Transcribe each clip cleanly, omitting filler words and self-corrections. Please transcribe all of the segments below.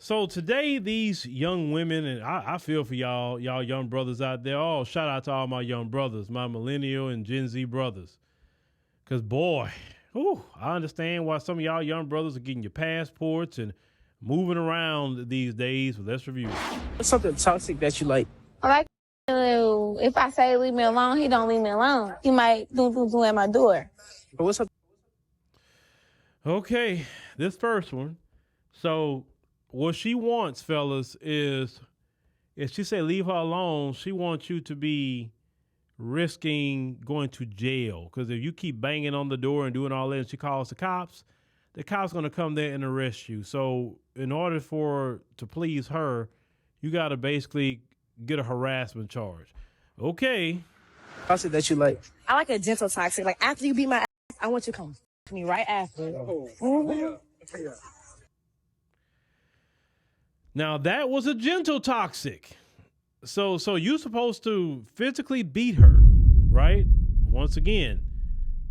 So today, these young women, and I feel for y'all young brothers out there. Oh, shout out to all my young brothers, my millennial and Gen Z brothers. Because, boy, I understand why some of y'all young brothers are getting your passports and moving around these days. But let's review. What's something toxic that you like? I like if I say leave me alone, he don't leave me alone. He might do at my door. But what's something? Okay, this first one. So what she wants, fellas, is if she say leave her alone, she wants you to be risking going to jail. Because if you keep banging on the door and doing all that and she calls the cops going to come there and arrest you. So in order to please her, you got to basically get a harassment charge. Okay. Toxic that you like? I like a gentle toxic. Like after you beat my ass, I want you to come to me right after. Now that was a gentle toxic. So you're supposed to physically beat her, right? Once again,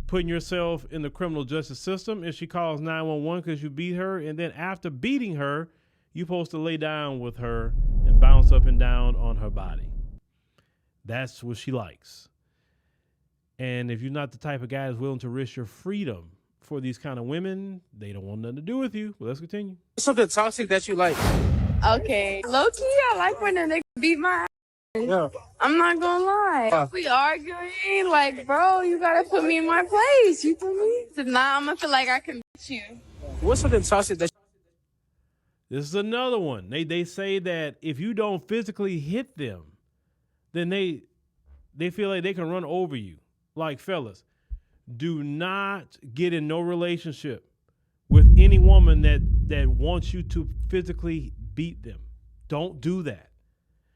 putting yourself in the criminal justice system. If she calls 911 because you beat her, and then after beating her, you're supposed to lay down with her and bounce up and down on her body. That's what she likes. And if you're not the type of guy that's willing to risk your freedom for these kind of women, they don't want nothing to do with you. Well, let's continue. What's something toxic that you like? Okay, low key, I like when a nigga beat my ass. Yeah. I'm not gonna lie. If we arguing, like, bro, you gotta put me in my place. You feel me? If not, I'm gonna feel like I can beat you. What's something toxic that This is another one. They say that if you don't physically hit them, then they feel like they can run over you. Like, fellas, do not get in no relationship with any woman that wants you to physically beat them. Don't do that,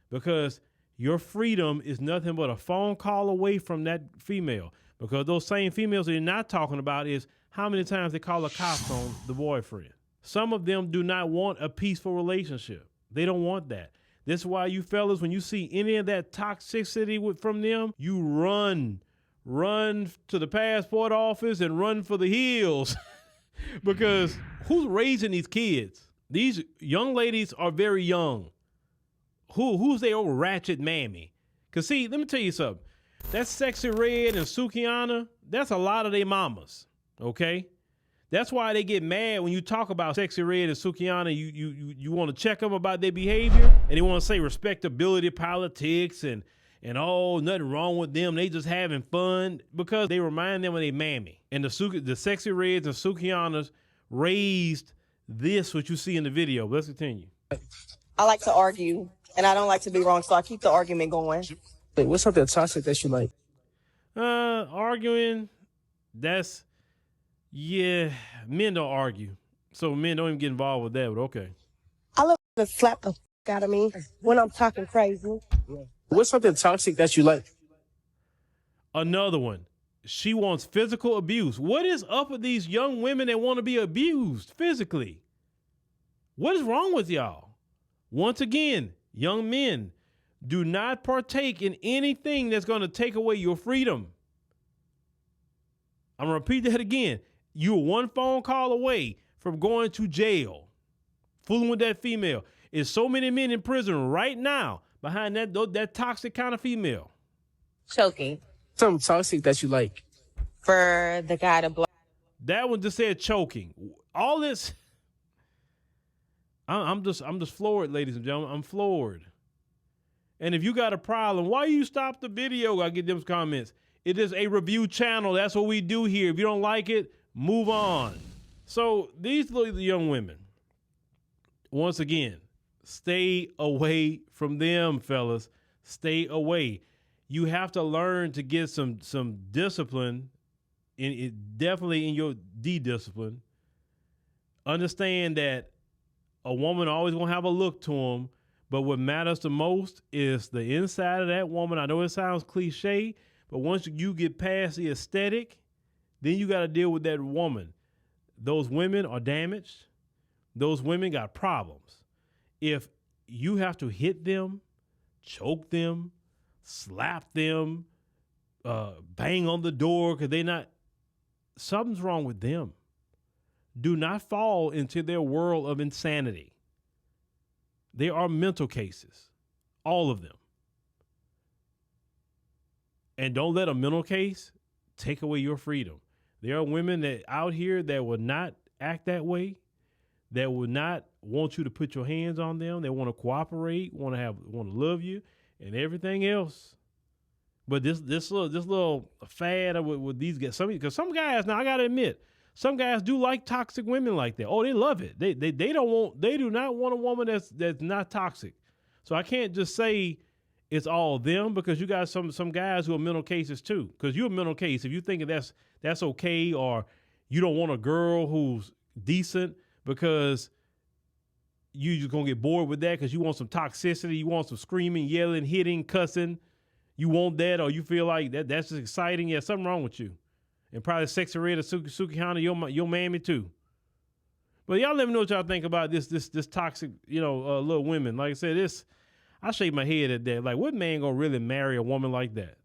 because your freedom is nothing but a phone call away from that female. Because those same females that you're not talking about is how many times they call the cops on the boyfriend. Some of them do not want a peaceful relationship. They don't want that. This is why you fellas, when you see any of that toxicity from them, you run to the passport office and run for the hills. Because who's raising these kids? These young ladies are very young. Who's their old ratchet mammy? Because see, let me tell you something. That Sexy Red and Sukiana, that's a lot of their mamas, okay? That's why they get mad when you talk about Sexy Red and Sukiana. You want to check them about their behavior, and they want to say respectability politics and nothing wrong with them. They just having fun, because they remind them of their mammy. And the Sexy Reds and Sukianas raised this, what you see in the video. Let's continue. I like to argue, and I don't like to be wrong, so I keep the argument going. Wait, what's something toxic that you like? Arguing, men don't argue. So men don't even get involved with that, but okay. I love to slap the out of me when I'm talking crazy. What's something toxic that you like? Another one. She wants physical abuse. What is up with these young women that want to be abused physically? What is wrong with y'all? Once again, young men, do not partake in anything that's going to take away your freedom. I'm going to repeat that again. You're one phone call away from going to jail, fooling with that female. There's so many men in prison right now behind that toxic kind of female. Choking. Something toxic that you like? For the guy to blow. That one just said choking. All this, I'm just floored, ladies and gentlemen. I'm floored. And if you got a problem, why you stop the video? I get them comments. It is a review channel. That's what we do here. If you don't like it, move on. So these little young women, once again, stay away from them, fellas. Stay away. You have to learn to get some discipline, definitely in your discipline. Understand that a woman always gonna have a look to them, but what matters the most is the inside of that woman. I know it sounds cliche, but once you get past the aesthetic, then you got to deal with that woman. Those women are damaged. Those women got problems. If you have to hit them, choke them, slap them, bang on the door because something's wrong with them. Do not fall into their world of insanity. They are mental cases, all of them. And don't let a mental case take away your freedom. There are women that out here that will not act that way, that will not want you to put your hands on them. They want to cooperate, want to love you, and everything else. But this little fad with these guys, because some guys, now I gotta admit, some guys do like toxic women like that. Oh, they love it. They do not want a woman that's not toxic. So I can't just say it's all them, because you got some guys who are mental cases too. Because you're a mental case. If you think that's okay, or you don't want a girl who's decent because you just gonna get bored with that because you want some toxicity, you want some screaming, yelling, hitting, cussing. You want that, or you feel like that's just exciting. Yeah, something wrong with you. And probably Sexy Red or Sukihana, your mammy too. But y'all let me know what y'all think about this toxic, little women. Like I said, I shake my head at that. Like, what man gonna really marry a woman like that?